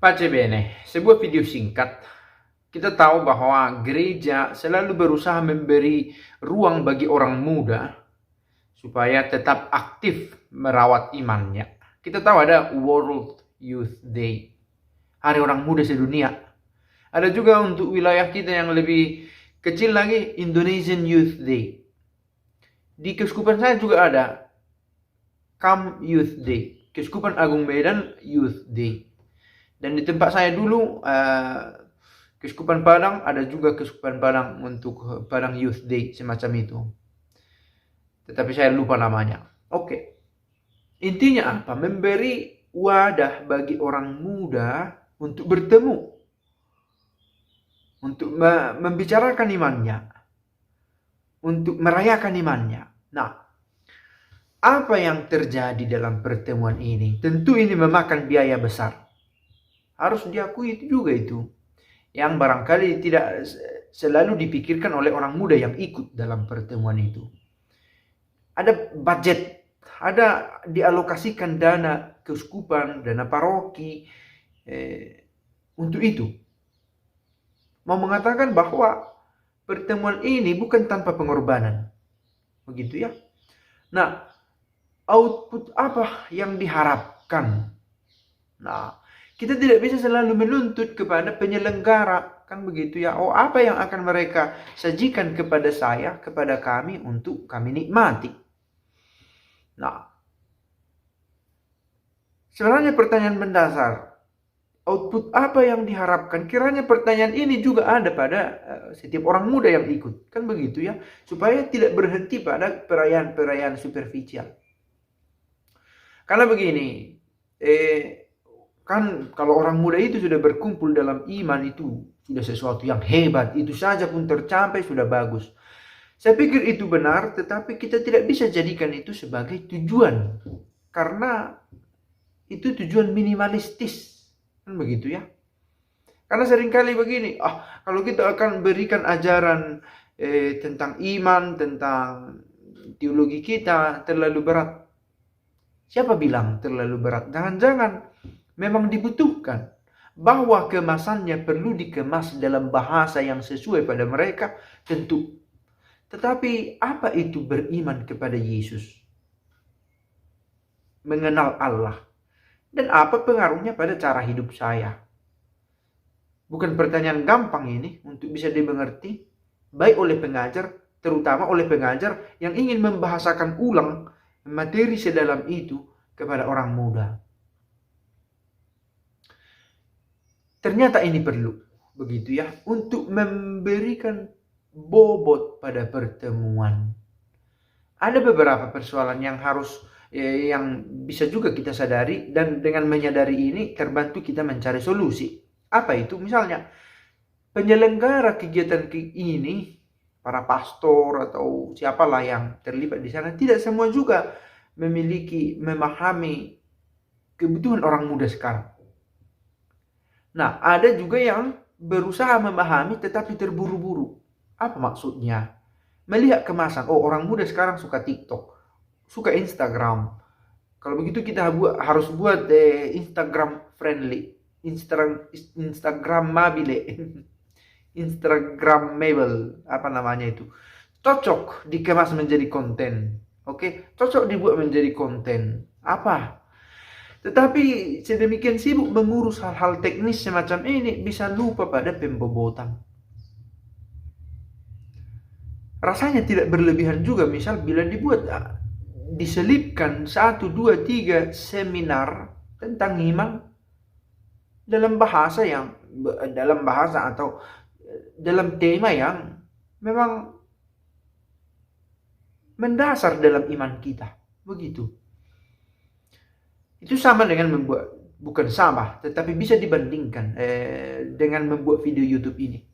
Pace bene, sebuah video singkat. Kita tahu bahwa gereja selalu berusaha memberi ruang bagi orang muda supaya tetap aktif merawat imannya. Kita tahu ada World Youth Day, Hari Orang Muda Sedunia. Ada juga untuk wilayah kita yang lebih kecil lagi, Indonesian Youth Day. Di Keuskupan saya juga ada Kam Youth Day, Keuskupan Agung Medan Youth Day. Dan di tempat saya dulu, Keuskupan Padang, ada juga Keuskupan Padang untuk Padang Youth Day, semacam itu. Tetapi saya lupa namanya. Oke. Intinya apa? Memberi wadah bagi orang muda untuk bertemu. Untuk membicarakan imannya. Untuk merayakan imannya. Nah, apa yang terjadi dalam pertemuan ini? Tentu ini memakan biaya besar. Harus diakui itu juga itu. Yang barangkali tidak selalu dipikirkan oleh orang muda yang ikut dalam pertemuan itu. Ada budget, ada dialokasikan dana keuskupan, dana paroki untuk itu. Mau mengatakan bahwa pertemuan ini bukan tanpa pengorbanan. Begitu ya. Nah, output apa yang diharapkan? Nah, kita tidak bisa selalu menuntut kepada penyelenggara, kan begitu ya. Oh, apa yang akan mereka sajikan kepada saya, kepada kami untuk kami nikmati. Nah, sebenarnya pertanyaan mendasar, output apa yang diharapkan? Kiranya pertanyaan ini juga ada pada setiap orang muda yang ikut, kan begitu ya. Supaya tidak berhenti pada perayaan-perayaan superficial. Karena begini, kan kalau orang muda itu sudah berkumpul dalam iman, itu sudah sesuatu yang hebat. Itu saja pun tercapai sudah bagus. Saya pikir itu benar, tetapi kita tidak bisa jadikan itu sebagai tujuan. Karena itu tujuan minimalistis. Kan begitu ya. Karena seringkali begini, kalau kita akan berikan ajaran tentang iman, tentang teologi kita terlalu berat. Siapa bilang terlalu berat? Jangan-jangan memang dibutuhkan bahwa kemasannya perlu dikemas dalam bahasa yang sesuai pada mereka, tentu. Tetapi apa itu beriman kepada Yesus? Mengenal Allah. Dan apa pengaruhnya pada cara hidup saya? Bukan pertanyaan gampang ini untuk bisa dimengerti, baik oleh pengajar, terutama oleh pengajar yang ingin membahasakan ulang materi sedalam itu kepada orang muda. Ternyata ini perlu, begitu ya, untuk memberikan bobot pada pertemuan. Ada beberapa persoalan yang harus, yang bisa juga kita sadari, dan dengan menyadari ini terbantu kita mencari solusi. Apa itu? Misalnya, penyelenggara kegiatan ini, para pastor atau siapalah yang terlibat di sana, tidak semua juga memahami kebutuhan orang muda sekarang. Nah, ada juga yang berusaha memahami tetapi terburu-buru. Apa maksudnya? Melihat kemasan, orang muda sekarang suka TikTok, suka Instagram. Kalau begitu kita harus buat Instagram friendly, Instagramable, Instagramable, apa namanya itu. Cocok dikemas menjadi konten. Oke, cocok dibuat menjadi konten. Apa? Tetapi sedemikian sibuk mengurus hal-hal teknis semacam ini, bisa lupa pada pembobotan. Rasanya tidak berlebihan juga, misal bila dibuat, diselipkan 1, 2, 3 seminar tentang iman dalam bahasa atau dalam tema yang memang mendasar dalam iman kita. Begitu. Itu sama dengan bukan sama, tetapi bisa dibandingkan dengan membuat video YouTube ini.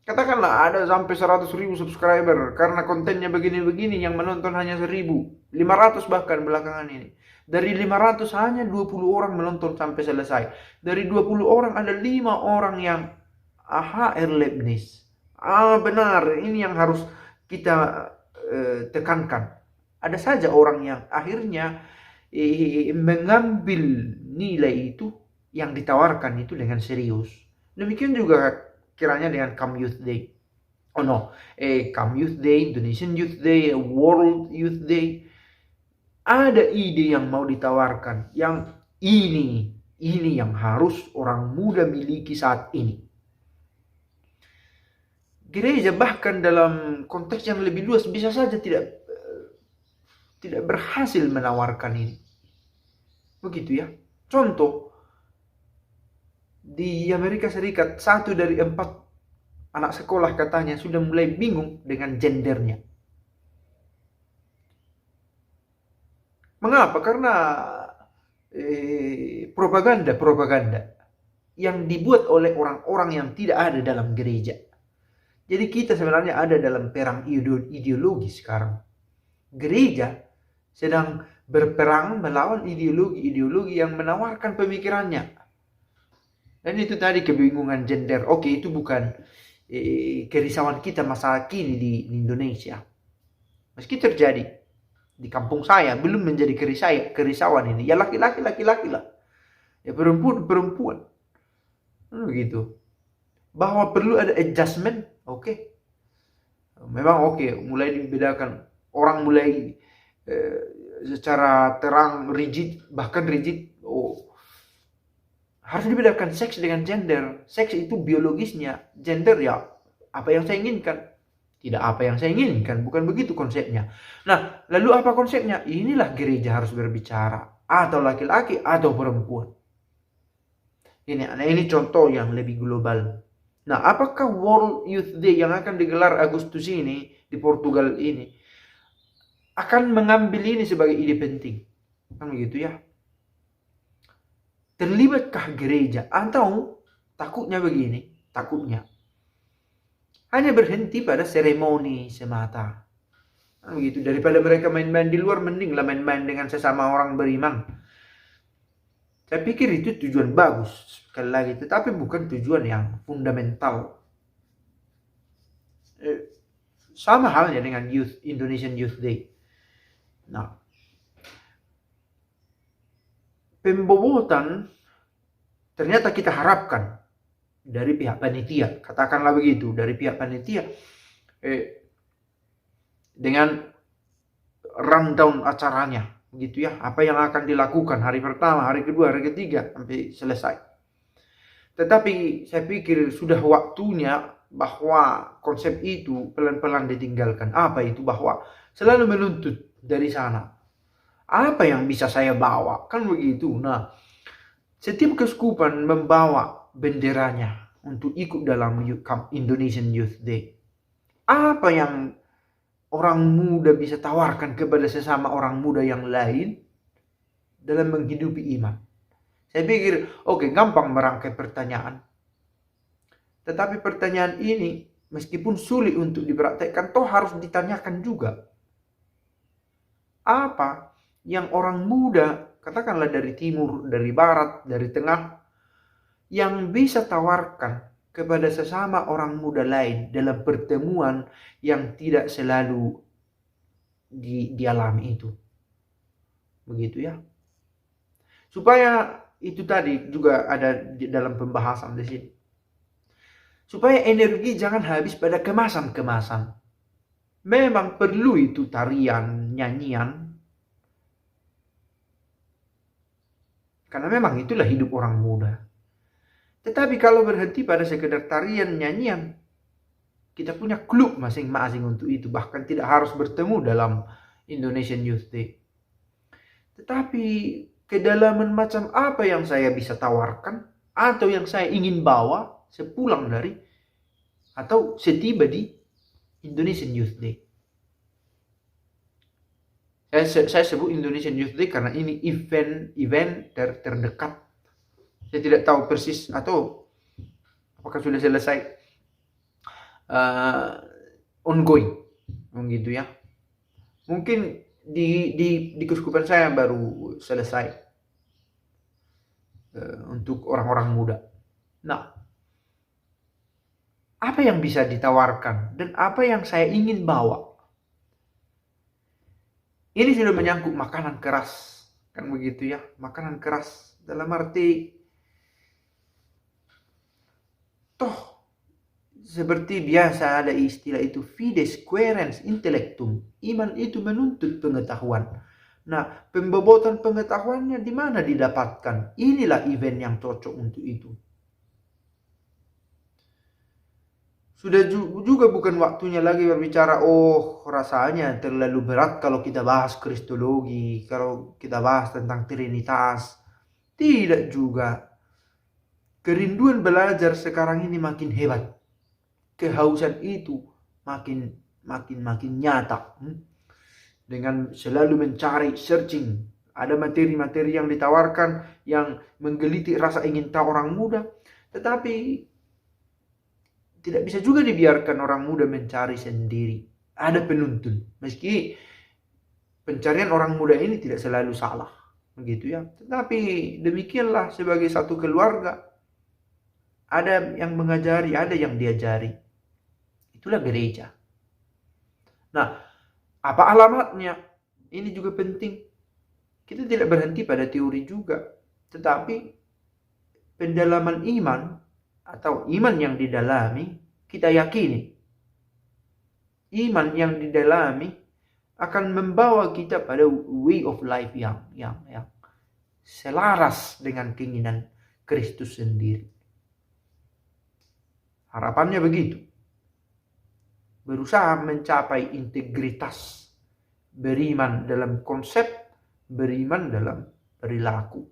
Katakanlah ada sampai 100.000 subscriber, karena kontennya begini-begini yang menonton hanya 1.000, 500 bahkan belakangan ini. Dari 500 hanya 20 orang menonton sampai selesai. Dari 20 orang ada 5 orang yang Erlebnis. Benar, ini yang harus kita tekankan. Ada saja orang yang akhirnya mengambil nilai itu yang ditawarkan itu dengan serius. Demikian juga kiranya dengan Come Youth Day. Oh no, Come Youth Day, Indonesian Youth Day, World Youth Day. Ada ide yang mau ditawarkan, yang ini yang harus orang muda miliki saat ini. Gereja bahkan dalam konteks yang lebih luas bisa saja tidak berhasil menawarkan ini. Begitu ya. Contoh, di Amerika Serikat 1 dari 4 anak sekolah katanya sudah mulai bingung dengan gendernya. Mengapa? Karena propaganda yang dibuat oleh orang-orang yang tidak ada dalam gereja. Jadi kita sebenarnya ada dalam perang ideologi sekarang. Gereja sedang berperang melawan ideologi yang menawarkan pemikirannya. Dan itu tadi kebingungan gender. Oke, itu bukan kerisauan kita masa kini di Indonesia. Meski terjadi di kampung saya, belum menjadi kerisauan ini. Ya laki-laki lah. Ya perempuan. Begitu. Bahwa perlu ada adjustment, oke. Memang oke, mulai dibedakan. Orang mulai secara terang rigid, bahkan rigid. Harus dibedakan seks dengan gender. Seks itu biologisnya, gender ya apa yang saya inginkan. Tidak apa yang saya inginkan, bukan begitu konsepnya. Nah, lalu apa konsepnya? Inilah gereja harus berbicara, atau laki-laki atau perempuan. Ini contoh yang lebih global. Nah, apakah World Youth Day yang akan digelar Agustus ini di Portugal ini akan mengambil ini sebagai ide penting? Kan begitu ya. Terlibatkah gereja? Atau takutnya begini, hanya berhenti pada seremoni semata. Kan begitu, daripada mereka main-main di luar, mendinglah main-main dengan sesama orang beriman. Saya pikir itu tujuan bagus, sekali lagi, tetapi bukan tujuan yang fundamental. Sama halnya dengan Indonesian Youth Day. Nah, pembobotan ternyata kita harapkan dari pihak panitia, katakanlah begitu, dari pihak panitia dengan rundown acaranya, begitu ya, apa yang akan dilakukan hari pertama, hari kedua, hari ketiga sampai selesai. Tetapi saya pikir sudah waktunya bahwa konsep itu pelan-pelan ditinggalkan. Apa itu? Bahwa selalu menuntut dari sana. Apa yang bisa saya bawa? Kan begitu. Nah, setiap keuskupan membawa benderanya untuk ikut dalam Indonesian Youth Day. Apa yang orang muda bisa tawarkan kepada sesama orang muda yang lain dalam menghidupi iman? Saya pikir, gampang merangkai pertanyaan. Tetapi pertanyaan ini, meskipun sulit untuk dipraktekkan, toh harus ditanyakan juga. Apa yang orang muda, katakanlah dari timur, dari barat, dari tengah, yang bisa tawarkan kepada sesama orang muda lain dalam pertemuan yang tidak selalu dialami itu. Begitu ya. Supaya itu tadi juga ada di dalam pembahasan di sini. Supaya energi jangan habis pada kemasan-kemasan. Memang perlu itu tarian, nyanyian. Karena memang itulah hidup orang muda. Tetapi kalau berhenti pada sekedar tarian, nyanyian, kita punya klub masing-masing untuk itu. Bahkan tidak harus bertemu dalam Indonesian Youth Day. Tetapi kedalaman macam apa yang saya bisa tawarkan atau yang saya ingin bawa sepulang dari atau setiba di Indonesian Youth Day. Saya sebut Indonesian Youth Day karena ini event terdekat. Saya tidak tahu persis atau apakah sudah selesai ongoing, begitu ya. Mungkin di keuskupan saya baru selesai untuk orang-orang muda. Nah, apa yang bisa ditawarkan dan apa yang saya ingin bawa? Ini sudah menyangkut makanan keras, kan begitu ya, makanan keras dalam arti Toh, seperti biasa ada istilah itu, fides querens intellectum. Iman itu menuntut pengetahuan. Nah, pembobotan pengetahuannya di mana didapatkan? Inilah event yang cocok untuk itu. Sudah juga bukan waktunya lagi berbicara, oh rasanya terlalu berat kalau kita bahas kristologi, kalau kita bahas tentang trinitas. Tidak juga. Kerinduan belajar sekarang ini makin hebat. Kehausan itu makin nyata. Dengan selalu mencari, searching. Ada materi-materi yang ditawarkan yang menggelitik rasa ingin tahu orang muda. Tetapi tidak bisa juga dibiarkan orang muda mencari sendiri. Ada penuntun. Meski pencarian orang muda ini tidak selalu salah. Begitu ya. Tetapi demikianlah sebagai satu keluarga. Ada yang mengajari, ada yang diajari. Itulah gereja. Nah, apa alamatnya? Ini juga penting. Kita tidak berhenti pada teori juga. Tetapi pendalaman iman atau iman yang didalami, kita yakini iman yang didalami akan membawa kita pada way of life yang selaras dengan keinginan Kristus sendiri. Harapannya begitu. Berusaha mencapai integritas, beriman dalam konsep, beriman dalam perilaku.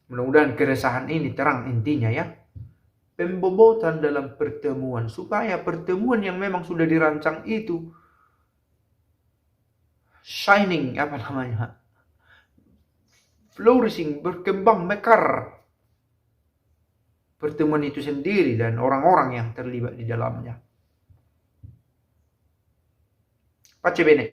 Mudah-mudahan keresahan ini terang intinya ya. Pembobotan dalam pertemuan, supaya pertemuan yang memang sudah dirancang itu shining, flourishing, berkembang, mekar. Pertemuan itu sendiri dan orang-orang yang terlibat di dalamnya. Pace bene.